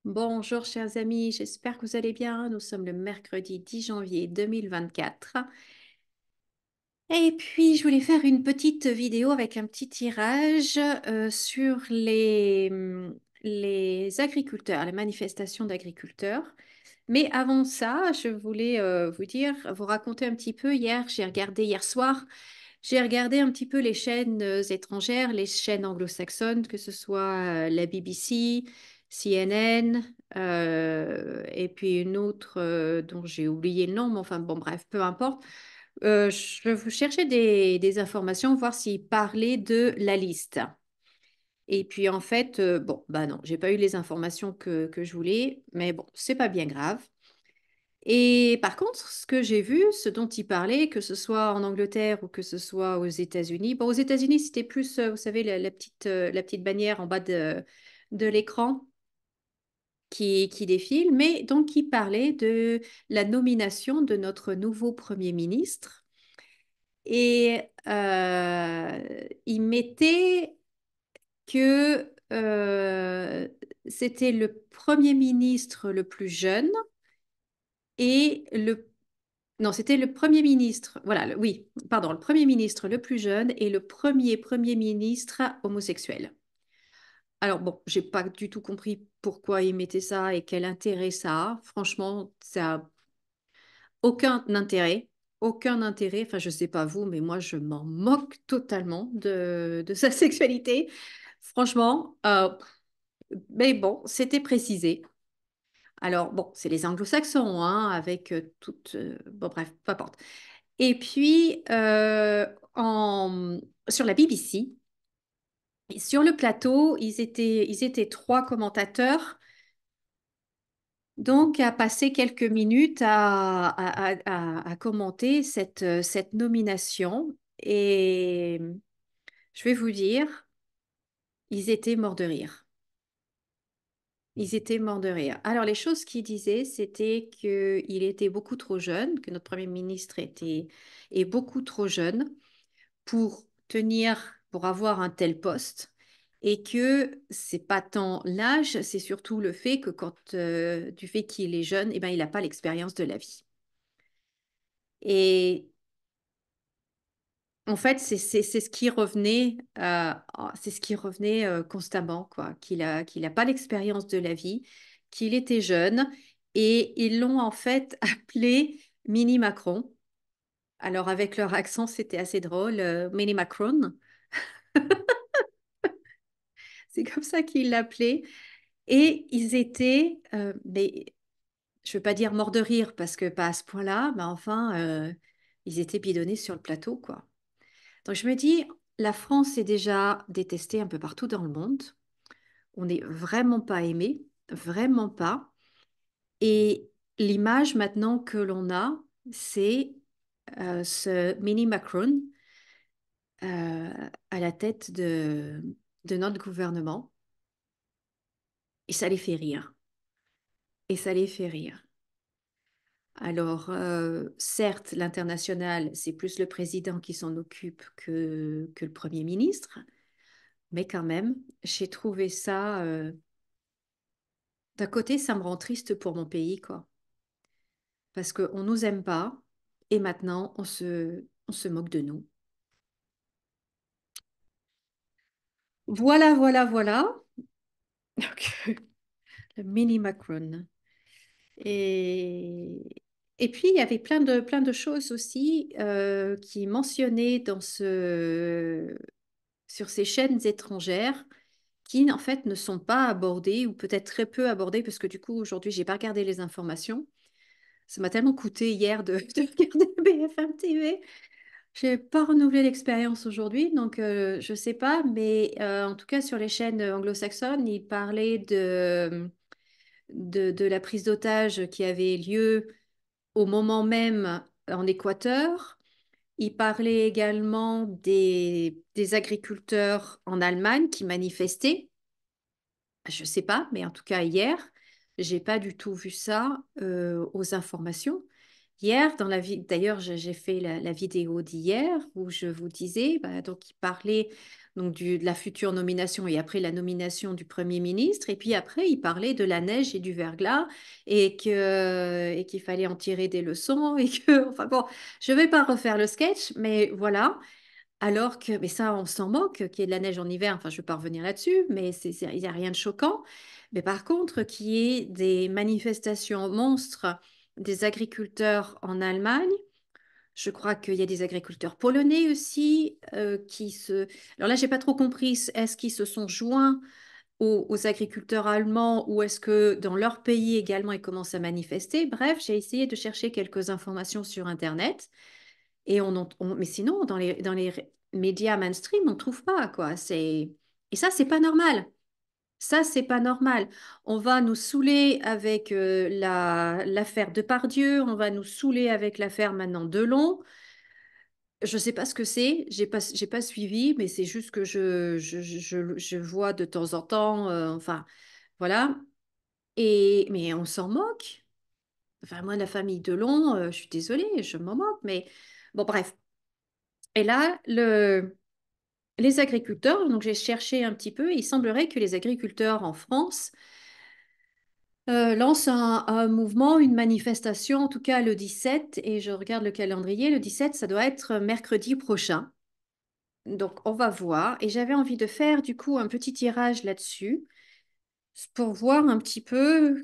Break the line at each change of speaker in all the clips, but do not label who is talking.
Bonjour chers amis, j'espère que vous allez bien. Nous sommes le mercredi 10 janvier 2024. Et puis, je voulais faire une petite vidéo avec un petit tirage sur les agriculteurs, les manifestations d'agriculteurs. Mais avant ça, je voulais vous raconter un petit peu. Hier soir, j'ai regardé un petit peu les chaînes étrangères, les chaînes anglo-saxonnes, que ce soit la BBC, CNN, et puis une autre dont j'ai oublié le nom, mais enfin bon, bref, peu importe. Je vous cherchais des informations, voir s'ils parlaient de la liste. Et puis en fait, bon, bah non, j'ai pas eu les informations que je voulais, mais bon, c'est pas bien grave. Et par contre, ce que j'ai vu, ce dont il parlait, que ce soit en Angleterre ou que ce soit aux États-Unis, bon, aux États-Unis, c'était plus, vous savez, la petite bannière en bas de l'écran qui défile, mais donc il parlait de la nomination de notre nouveau Premier ministre. Et il mettait que c'était le Premier ministre le plus jeune et le non, c'était le Premier ministre, voilà, oui, pardon, le Premier ministre le plus jeune et le Premier ministre homosexuel. Alors bon, j'ai pas du tout compris pourquoi il mettait ça et quel intérêt ça a. Franchement, ça a aucun intérêt, aucun intérêt. Enfin, je sais pas vous, mais moi, je m'en moque totalement de sa sexualité. Franchement, mais bon, c'était précisé. Alors bon, c'est les anglo-saxons, hein, avec toutes... bon, bref, peu importe. Et puis, sur la BBC, sur le plateau, ils étaient trois commentateurs, donc à passer quelques minutes à commenter cette nomination. Et je vais vous dire, ils étaient morts de rire. Ils étaient morts de rire. Alors, les choses qu'ils disaient, c'était qu'il était beaucoup trop jeune, que notre Premier ministre est beaucoup trop jeune pour tenir, pour avoir un tel poste, et que c'est pas tant l'âge, c'est surtout le fait que du fait qu'il est jeune, eh ben, il n'a pas l'expérience de la vie. Et en fait, c'est ce qui revenait, c'est ce qui revenait constamment, quoi, qu'il a pas l'expérience de la vie, qu'il était jeune, et ils l'ont en fait appelé Mini Macron. Alors avec leur accent, c'était assez drôle, Mini Macron. C'est comme ça qu'ils l'appelaient. Et ils étaient, mais je ne veux pas dire morts de rire parce que pas à ce point-là, mais enfin, ils étaient bidonnés sur le plateau, quoi. Donc je me dis, la France est déjà détestée un peu partout dans le monde. On n'est vraiment pas aimé, vraiment pas. Et l'image maintenant que l'on a, c'est ce mini Macron à la tête de notre gouvernement. Et ça les fait rire. Et ça les fait rire. Alors, certes, l'international, c'est plus le président qui s'en occupe que le Premier ministre, mais quand même, j'ai trouvé ça, d'un côté, ça me rend triste pour mon pays, quoi, parce qu'on nous aime pas, et maintenant, on se moque de nous. Voilà, voilà, voilà. Donc, le mini Macron. Et, et puis, il y avait plein de choses aussi qui mentionnaient sur ces chaînes étrangères qui, en fait, ne sont pas abordées ou peut-être très peu abordées parce que du coup, aujourd'hui, j'ai pas regardé les informations. Ça m'a tellement coûté hier de regarder BFM TV. J'ai pas renouvelé l'expérience aujourd'hui, donc je sais pas, mais en tout cas sur les chaînes anglo-saxonnes, ils parlaient de la prise d'otage qui avait lieu au moment même en Équateur. Il parlait également des agriculteurs en Allemagne qui manifestaient. Je sais pas, mais en tout cas hier, j'ai pas du tout vu ça aux informations. Hier, d'ailleurs, j'ai fait la vidéo d'hier où je vous disais, bah, donc il parlait donc de la future nomination et après la nomination du Premier ministre. Et puis après, il parlait de la neige et du verglas et qu'il fallait en tirer des leçons et que, enfin bon, je ne vais pas refaire le sketch, mais voilà. Alors que, mais ça, on s'en moque, qu'il y ait de la neige en hiver, enfin, je ne vais pas revenir là-dessus, mais il n'y a rien de choquant. Mais par contre, qu'il y ait des manifestations monstres des agriculteurs en Allemagne, je crois qu'il y a des agriculteurs polonais aussi qui se... Alors là, j'ai pas trop compris, est-ce qu'ils se sont joints aux agriculteurs allemands ou est-ce que dans leur pays également ils commencent à manifester? Bref, j'ai essayé de chercher quelques informations sur Internet. Mais sinon, dans les médias mainstream, on ne trouve pas, quoi. Et ça, c'est pas normal. Ça, c'est pas normal. On va nous saouler avec l'affaire Depardieu, on va nous saouler avec l'affaire maintenant Delon. Je sais pas ce que c'est, j'ai pas suivi, mais c'est juste que je vois de temps en temps, enfin, voilà. Mais on s'en moque. Enfin, moi, la famille Delon, je suis désolée, je m'en moque, mais bon, bref. Et là, les agriculteurs, donc j'ai cherché un petit peu, il semblerait que les agriculteurs en France lancent un mouvement, une manifestation, en tout cas le 17, et je regarde le calendrier, le 17, ça doit être mercredi prochain. Donc on va voir, et j'avais envie de faire du coup un petit tirage là-dessus pour voir un petit peu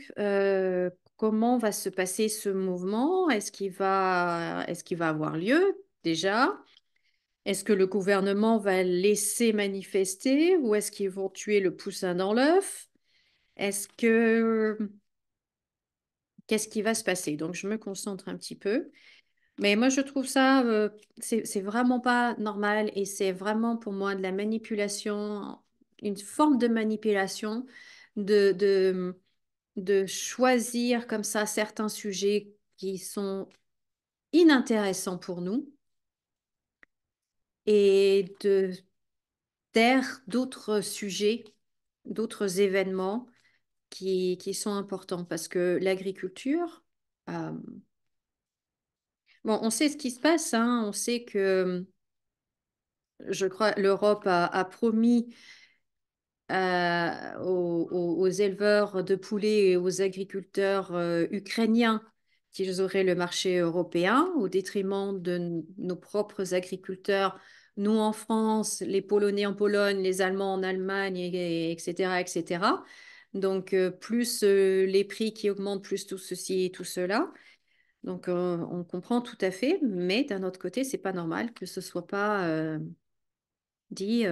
comment va se passer ce mouvement, est-ce qu'il va avoir lieu déjà? Est-ce que le gouvernement va laisser manifester ou est-ce qu'ils vont tuer le poussin dans l'œuf? Est-ce que... Qu'est-ce qui va se passer? Donc, je me concentre un petit peu. Mais moi, je trouve ça, c'est vraiment pas normal et c'est vraiment pour moi de la manipulation, une forme de manipulation de, de, de choisir comme ça certains sujets qui sont inintéressants pour nous et de taire d'autres sujets, d'autres événements qui sont importants parce que l'agriculture, euh, bon, on sait ce qui se passe, hein, on sait que je crois l'Europe a promis aux éleveurs de poulets et aux agriculteurs ukrainiens qu'ils auraient le marché européen au détriment de nos propres agriculteurs, nous en France, les Polonais en Pologne, les Allemands en Allemagne, etc., etc. Donc, plus les prix qui augmentent, plus tout ceci et tout cela. Donc, on comprend tout à fait, mais d'un autre côté, c'est pas normal que ce soit pas dit.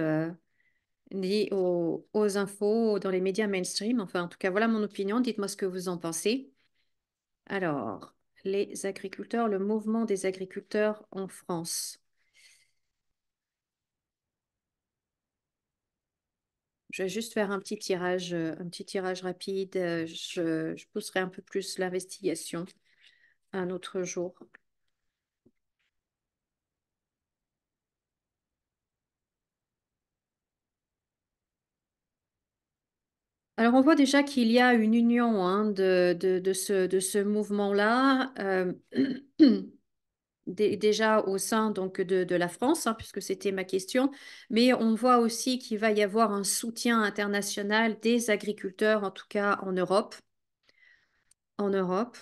Dit aux infos dans les médias mainstream. Enfin, en tout cas, voilà mon opinion. Dites-moi ce que vous en pensez. Alors, les agriculteurs, le mouvement des agriculteurs en France. Je vais juste faire un petit tirage rapide. Je pousserai un peu plus l'investigation un autre jour. Alors, on voit déjà qu'il y a une union hein, de ce mouvement-là. Déjà au sein donc de la France, hein, puisque c'était ma question, mais on voit aussi qu'il va y avoir un soutien international des agriculteurs, en tout cas en Europe. En Europe.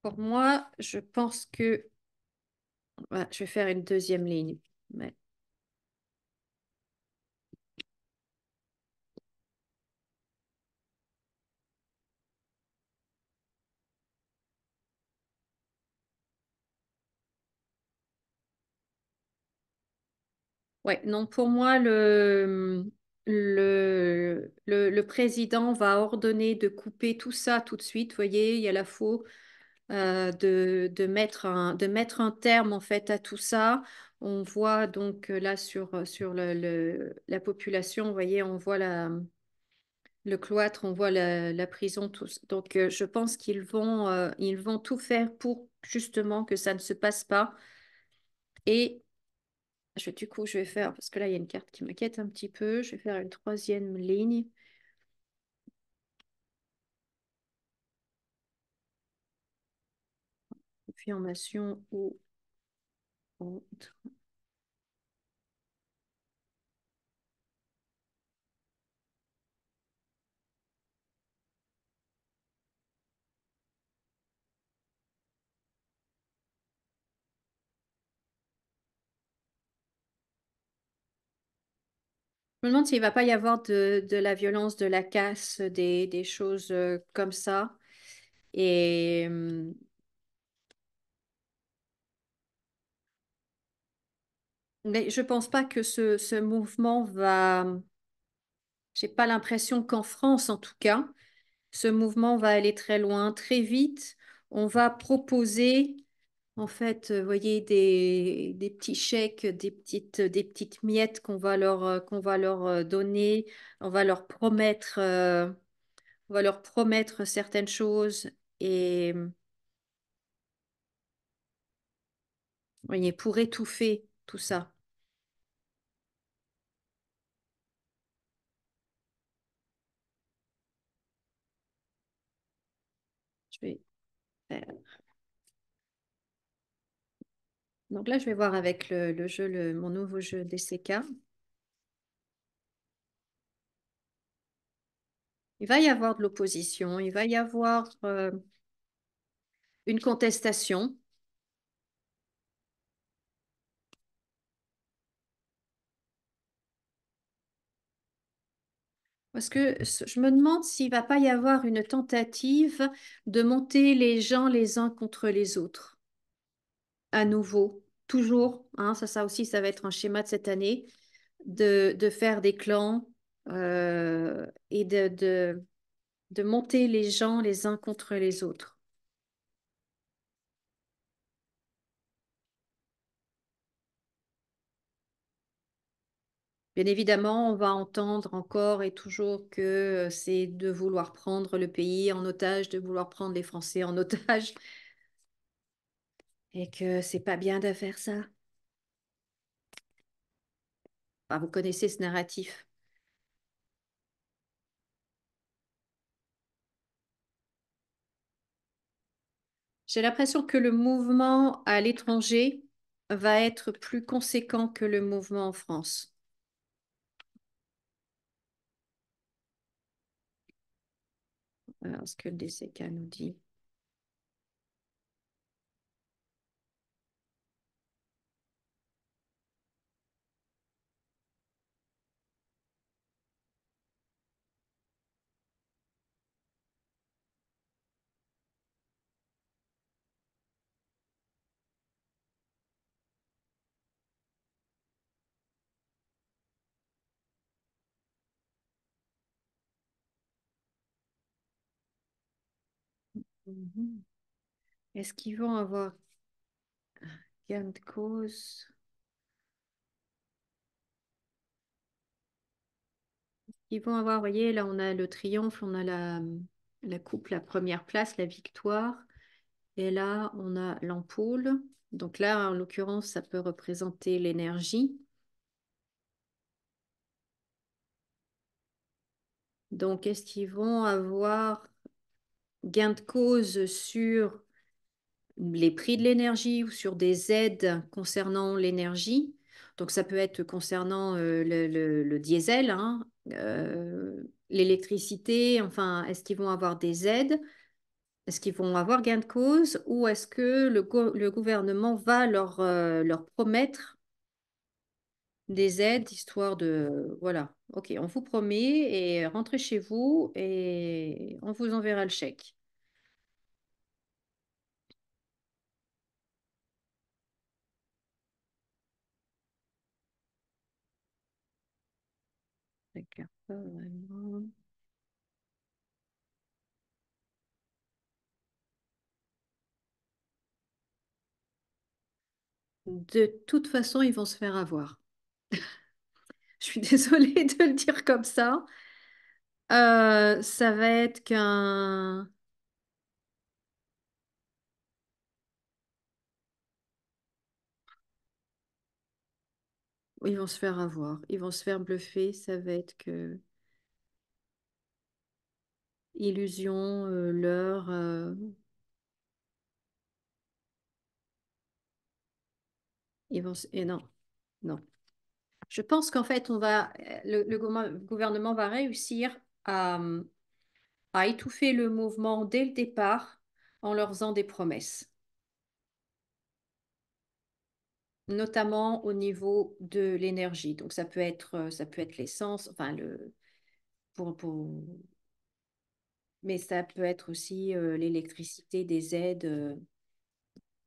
Pour moi, je pense que voilà, je vais faire une deuxième ligne. Ouais. Ouais, non, pour moi, le président va ordonner de couper tout ça tout de suite. Vous voyez, il y a la faux de mettre un terme en fait à tout ça. On voit donc là sur la population, vous voyez, on voit le cloître, on voit la prison, tout. Donc je pense ils vont tout faire pour justement que ça ne se passe pas. Et du coup, je vais faire, parce que là, il y a une carte qui m'inquiète un petit peu, je vais faire une troisième ligne, confirmation ou... Bon, je me demande s'il va pas y avoir de la violence, de la casse, des choses comme ça. Et mais je pense pas que ce mouvement va. J'ai pas l'impression qu'en France, en tout cas, ce mouvement va aller très loin, très vite. On va proposer, en fait, vous voyez, des petits chèques, des petites miettes qu'on va leur donner. On va leur promettre, on va leur promettre certaines choses. Et, vous voyez, pour étouffer tout ça. Je vais faire. Donc là, je vais voir avec le jeu, mon nouveau jeu DCK. Il va y avoir de l'opposition, il va y avoir une contestation. Parce que je me demande s'il va pas y avoir une tentative de monter les gens les uns contre les autres, à nouveau, toujours. Hein, ça aussi, ça va être un schéma de cette année, de faire des clans et de monter les gens les uns contre les autres. Bien évidemment, on va entendre encore et toujours que c'est de vouloir prendre le pays en otage, de vouloir prendre les Français en otage, et que c'est pas bien de faire ça. Enfin, vous connaissez ce narratif. J'ai l'impression que le mouvement à l'étranger va être plus conséquent que le mouvement en France. Alors, ce que le DCK nous dit. Mhm. Est-ce qu'ils vont avoir gain de cause? Ils vont avoir, vous voyez, là on a le triomphe, on a la coupe, la première place, la victoire. Et là, on a l'ampoule. Donc là, en l'occurrence, ça peut représenter l'énergie. Donc, est-ce qu'ils vont avoir gain de cause sur les prix de l'énergie ou sur des aides concernant l'énergie? Donc, ça peut être concernant le diesel, hein, l'électricité. Enfin, est-ce qu'ils vont avoir des aides? Est-ce qu'ils vont avoir gain de cause ou est-ce que le gouvernement va leur promettre des aides, histoire de... Voilà, ok, on vous promet et rentrez chez vous et on vous enverra le chèque. D'accord, pas vraiment. De toute façon, ils vont se faire avoir. Je suis désolée de le dire comme ça. Ça va être qu'un... Ils vont se faire avoir. Ils vont se faire bluffer. Ça va être que illusion, leurre. Et non, non. Je pense qu'en fait, le gouvernement va réussir à, à étouffer le mouvement dès le départ en leur faisant des promesses, notamment au niveau de l'énergie. Donc ça peut être l'essence, enfin pour, mais ça peut être aussi l'électricité, des aides.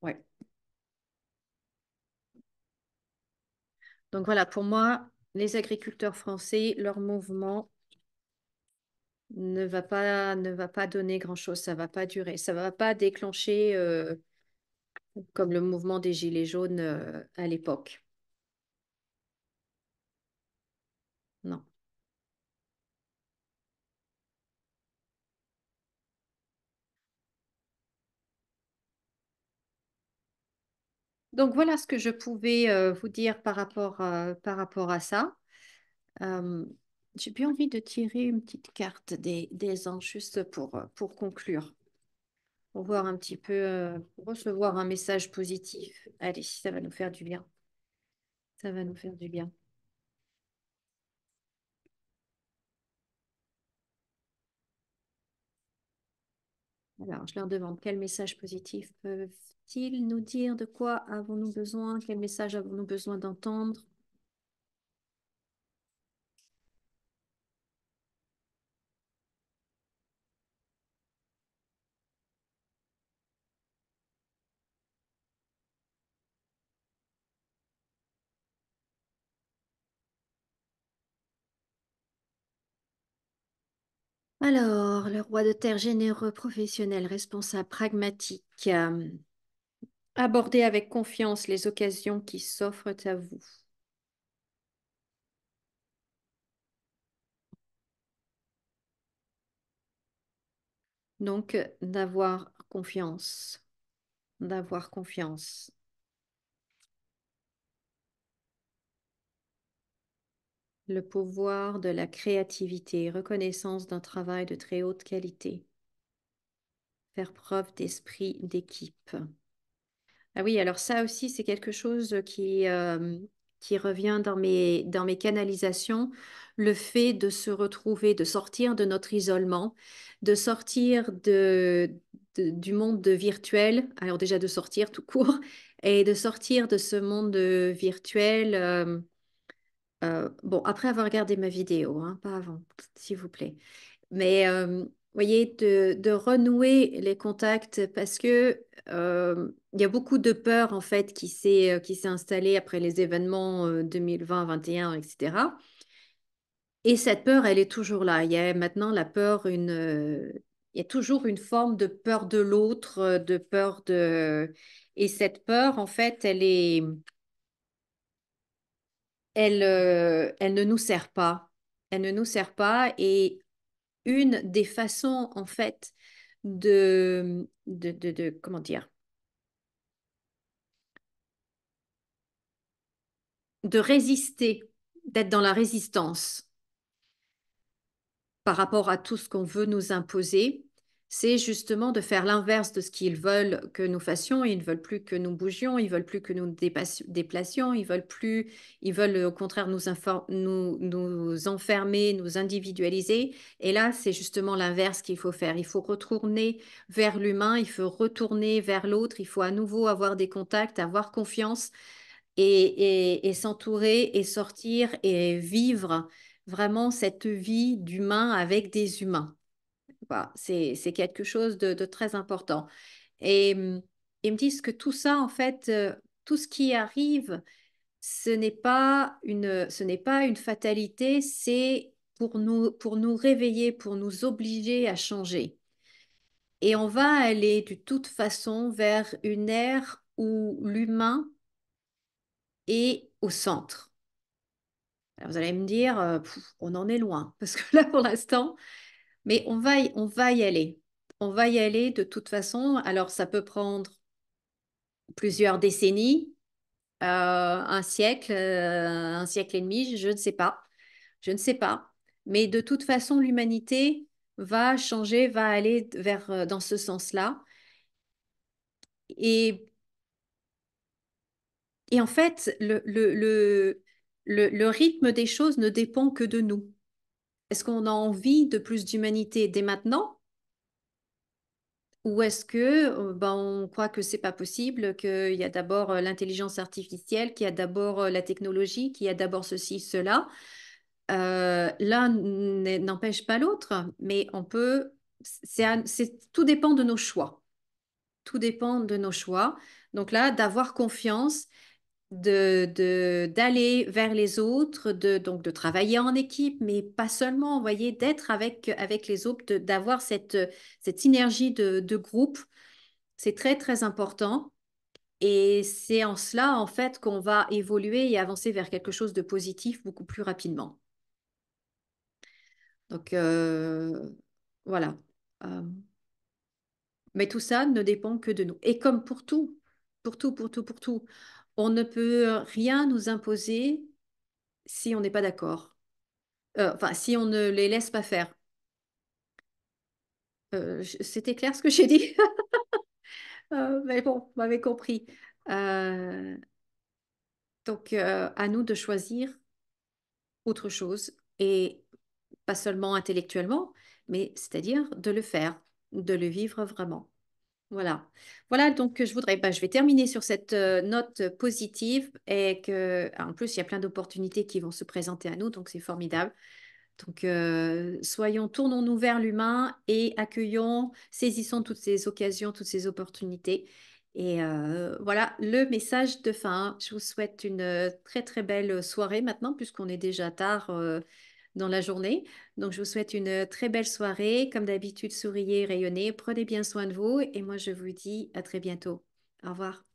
Ouais. Donc voilà, pour moi, les agriculteurs français, leur mouvement ne va pas donner grand-chose, ça va pas durer, ça va pas déclencher comme le mouvement des Gilets jaunes à l'époque. Non. Donc voilà ce que je pouvais vous dire par rapport à ça. Euh, j'ai bien envie de tirer une petite carte des ans juste pour conclure, pour voir un petit peu, pour recevoir un message positif. Allez, ça va nous faire du bien. Ça va nous faire du bien. Alors, je leur demande quel message positif peuvent-ils nous dire? De quoi avons-nous besoin? Quel message avons-nous besoin d'entendre? Alors, le roi de terre généreux, professionnel, responsable, pragmatique, abordez avec confiance les occasions qui s'offrent à vous. Donc, d'avoir confiance. Le pouvoir de la créativité, reconnaissance d'un travail de très haute qualité, faire preuve d'esprit d'équipe. Ah oui, alors ça aussi, c'est quelque chose qui revient dans mes canalisations, le fait de se retrouver, de sortir de notre isolement, de sortir du monde virtuel, alors déjà de sortir tout court, et de sortir de ce monde virtuel. Bon, après avoir regardé ma vidéo, hein, pas avant, s'il vous plaît. Mais voyez, de renouer les contacts parce que il y a beaucoup de peur en fait qui s'est installée après les événements 2020, 21, etc. Et cette peur, elle est toujours là. Il y a maintenant la peur, il y a toujours une forme de peur de l'autre, de peur de... Et cette peur, en fait, elle ne nous sert pas. Elle ne nous sert pas. Et une des façons, en fait, comment dire, de résister, d'être dans la résistance par rapport à tout ce qu'on veut nous imposer, c'est justement de faire l'inverse de ce qu'ils veulent que nous fassions. Ils ne veulent plus que nous bougions, ils veulent plus que nous déplacions, ils veulent plus, ils veulent au contraire nous enfermer, nous individualiser. Et là, c'est justement l'inverse qu'il faut faire. Il faut retourner vers l'humain, il faut retourner vers l'autre, il faut à nouveau avoir des contacts, avoir confiance et s'entourer et sortir et vivre vraiment cette vie d'humain avec des humains. Voilà, c'est quelque chose de très important. Et ils me disent que tout ça, en fait, tout ce qui arrive, ce n'est pas une fatalité, c'est pour nous réveiller, pour nous obliger à changer. Et on va aller de toute façon vers une ère où l'humain est au centre. Alors, vous allez me dire, on en est loin, parce que là, pour l'instant, mais on va y aller. On va y aller de toute façon. Alors, ça peut prendre plusieurs décennies, un siècle et demi, je ne sais pas. Je ne sais pas. Mais de toute façon, l'humanité va changer, va aller vers, dans ce sens-là. Et Et en fait, le rythme des choses ne dépend que de nous. Est-ce qu'on a envie de plus d'humanité dès maintenant? Ou est-ce que ben, on croit que c'est pas possible, qu'il y a d'abord l'intelligence artificielle, qu'il y a d'abord la technologie, qu'il y a d'abord ceci, cela. L'un n'empêche pas l'autre, mais on peut. Tout dépend de nos choix. Tout dépend de nos choix. Donc là, d'avoir confiance, d'aller vers les autres, donc de travailler en équipe, mais pas seulement, vous voyez, d'être avec les autres, d'avoir cette synergie de groupe. C'est très, très important. Et c'est en cela, en fait, qu'on va évoluer et avancer vers quelque chose de positif beaucoup plus rapidement. Donc, voilà. Euh, mais tout ça ne dépend que de nous. Et comme pour tout, pour tout, pour tout, pour tout, on ne peut rien nous imposer si on n'est pas d'accord. Enfin, si on ne les laisse pas faire. C'était clair ce que j'ai dit? Mais bon, vous m'avez compris. Euh, donc, à nous de choisir autre chose et pas seulement intellectuellement, mais c'est-à-dire de le faire, de le vivre vraiment. Voilà. Voilà, donc je vais terminer sur cette note positive et que, en plus, il y a plein d'opportunités qui vont se présenter à nous, donc c'est formidable. Donc, tournons-nous vers l'humain et accueillons, saisissons toutes ces occasions, toutes ces opportunités. Et voilà le message de fin. Je vous souhaite une très très belle soirée maintenant, puisqu'on est déjà tard dans la journée. Donc, je vous souhaite une très belle soirée. Comme d'habitude, souriez, rayonnez, prenez bien soin de vous. Et moi, je vous dis à très bientôt. Au revoir.